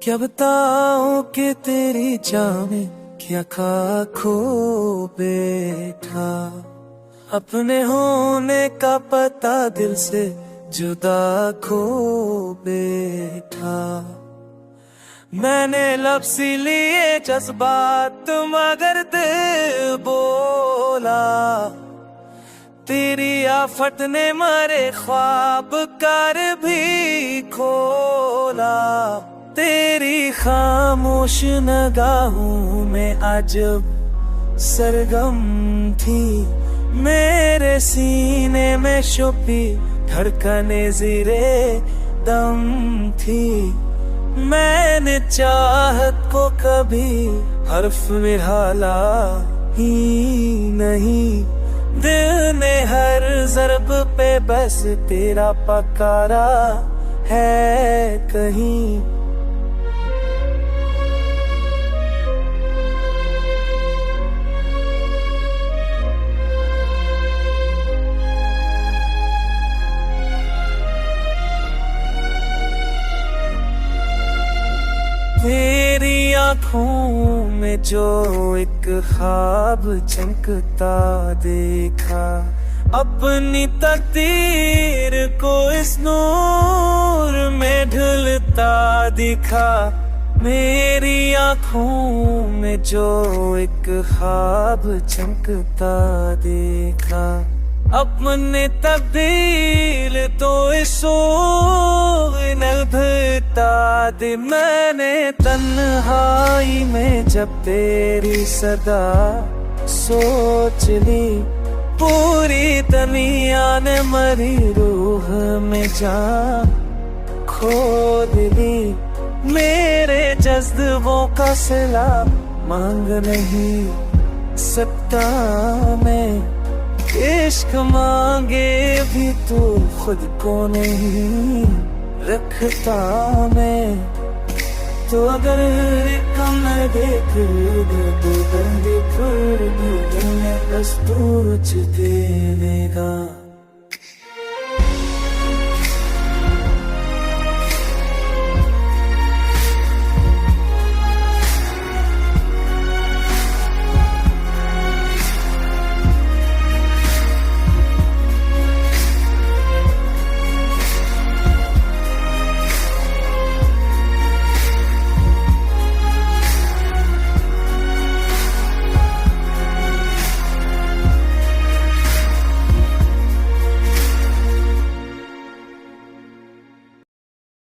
क्या बताऊं कि तेरी जाने क्या खा खो बैठा, अपने होने का पता दिल से जुदा खो बैठा। मैंने लफ्ज़ लिए जज्बात मगर दिल बोला, तेरी आफत ने मरे ख्वाब कर भी खोला। तेरी खामोश निगाहों में अजब सरगम थी, मेरे सीने में छुपी धड़कने ज़ीरे दम थी। मैंने चाहत को कभी हर्फ में ढाला ही नहीं, दिल ने हर ज़रब पे बस तेरा पकारा है कहीं। तेरी आँखों में जो एक ख्वाब चमकता देखा, अपनी तकदीर को इस नूर में ढलता दिखा। मेरी आँखों में जो एक ख्वाब चमकता देखा, अपने तब्दील तो इस नभता दे। मैंने तन्हाई में जब तेरी सदा सोच ली, पूरी दुनिया ने मरी रूह में जान खो दी। मेरे जज्बों का सिला मांग नहीं सकता मैं, इश्क मांगे भी तो खुद को नहीं रखता मैं। तो अगर कम देख दे, बस पूछ देगा।